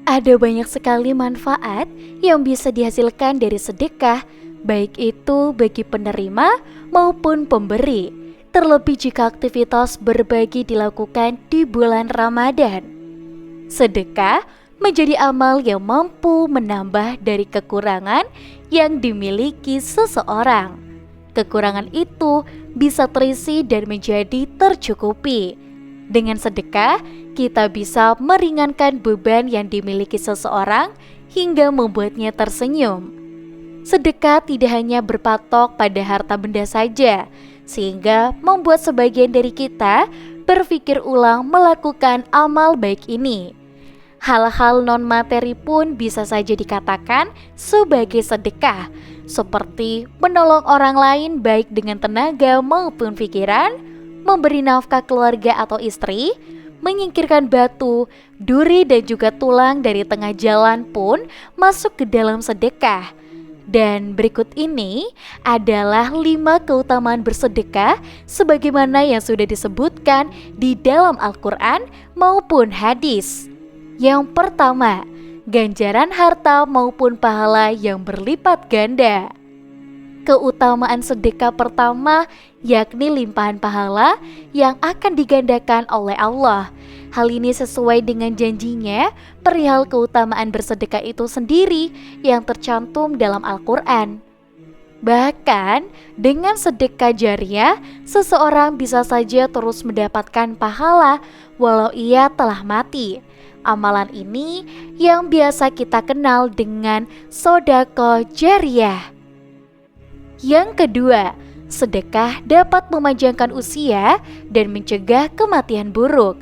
Ada banyak sekali manfaat yang bisa dihasilkan dari sedekah, baik itu bagi penerima maupun pemberi. Terlebih jika aktivitas berbagi dilakukan di bulan Ramadan. Sedekah menjadi amal yang mampu menambah dari kekurangan yang dimiliki seseorang. Kekurangan itu bisa terisi dan menjadi tercukupi. Dengan sedekah, kita bisa meringankan beban yang dimiliki seseorang hingga membuatnya tersenyum. Sedekah tidak hanya berpatok pada harta benda saja, sehingga membuat sebagian dari kita berpikir ulang melakukan amal baik ini. Hal-hal non-materi pun bisa saja dikatakan sebagai sedekah, seperti menolong orang lain baik dengan tenaga maupun pikiran, memberi nafkah keluarga atau istri, menyingkirkan batu, duri dan juga tulang dari tengah jalan pun masuk ke dalam sedekah. Dan berikut ini adalah 5 keutamaan bersedekah sebagaimana yang sudah disebutkan di dalam Al-Quran maupun hadis. Yang pertama, ganjaran harta maupun pahala yang berlipat ganda. Keutamaan sedekah pertama yakni limpahan pahala yang akan digandakan oleh Allah. Hal ini sesuai dengan janjinya perihal keutamaan bersedekah itu sendiri yang tercantum dalam Al-Quran. Bahkan dengan sedekah jariah, seseorang bisa saja terus mendapatkan pahala walau ia telah mati. Amalan ini yang biasa kita kenal dengan sedekah jariah. Yang kedua, sedekah dapat memanjangkan usia dan mencegah kematian buruk.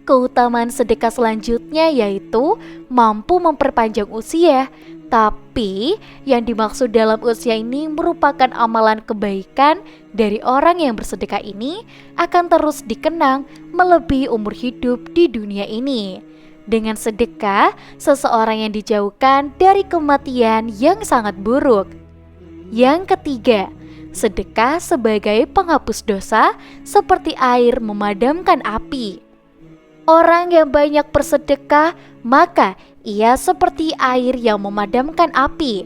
Keutamaan sedekah selanjutnya yaitu mampu memperpanjang usia. Tapi yang dimaksud dalam usia ini merupakan amalan kebaikan dari orang yang bersedekah ini akan terus dikenang melebihi umur hidup di dunia ini. Dengan sedekah, seseorang yang dijauhkan dari kematian yang sangat buruk. Yang ketiga, sedekah sebagai penghapus dosa seperti air memadamkan api. Orang yang banyak bersedekah, maka ia seperti air yang memadamkan api.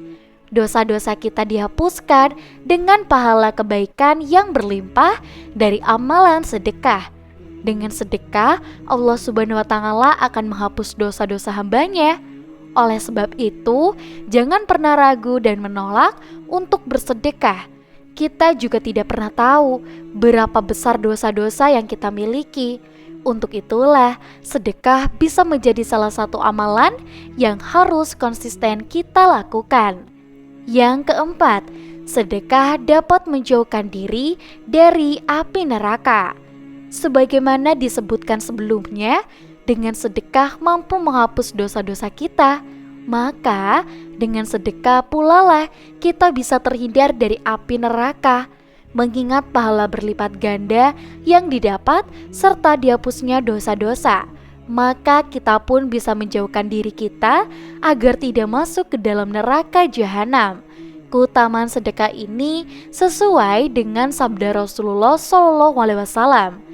Dosa-dosa kita dihapuskan dengan pahala kebaikan yang berlimpah dari amalan sedekah. Dengan sedekah, Allah Subhanahu wa Ta'ala akan menghapus dosa-dosa hambanya. Oleh sebab itu, jangan pernah ragu dan menolak untuk bersedekah. Kita juga tidak pernah tahu berapa besar dosa-dosa yang kita miliki. Untuk itulah, sedekah bisa menjadi salah satu amalan yang harus konsisten kita lakukan. Yang keempat, sedekah dapat menjauhkan diri dari api neraka. Sebagaimana disebutkan sebelumnya, dengan sedekah mampu menghapus dosa-dosa kita. Maka dengan sedekah pula lah kita bisa terhindar dari api neraka. Mengingat pahala berlipat ganda yang didapat serta dihapusnya dosa-dosa, maka kita pun bisa menjauhkan diri kita agar tidak masuk ke dalam neraka jahanam. Keutamaan sedekah ini sesuai dengan sabda Rasulullah SAW.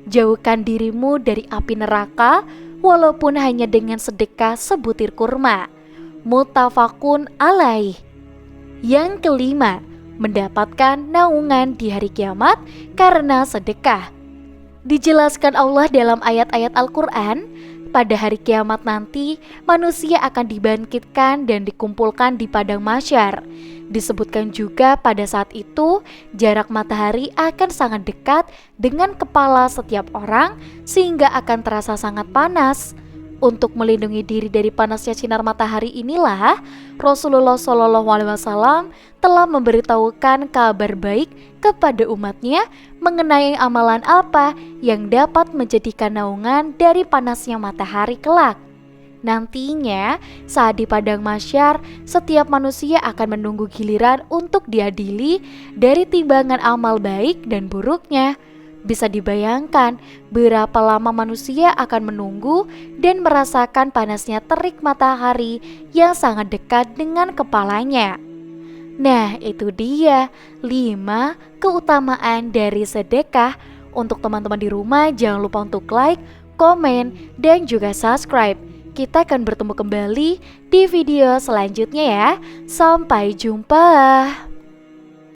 Jauhkan dirimu dari api neraka walaupun hanya dengan sedekah sebutir kurma. Muttafaqun alaih. Yang kelima, mendapatkan naungan di hari kiamat karena sedekah. Dijelaskan Allah dalam ayat-ayat Al-Quran, pada hari kiamat nanti manusia akan dibangkitkan dan dikumpulkan di padang mahsyar. Disebutkan juga pada saat itu jarak matahari akan sangat dekat dengan kepala setiap orang sehingga akan terasa sangat panas. Untuk melindungi diri dari panasnya sinar matahari inilah Rasulullah SAW telah memberitahukan kabar baik kepada umatnya mengenai amalan apa yang dapat menjadikan naungan dari panasnya matahari kelak. Nantinya saat di padang mahsyar, setiap manusia akan menunggu giliran untuk diadili dari timbangan amal baik dan buruknya. Bisa dibayangkan berapa lama manusia akan menunggu dan merasakan panasnya terik matahari yang sangat dekat dengan kepalanya. Nah, itu dia 5 keutamaan dari sedekah. Untuk teman-teman di rumah, jangan lupa untuk like, komen, dan juga subscribe. kita akan bertemu kembali di video selanjutnya ya. Sampai jumpa.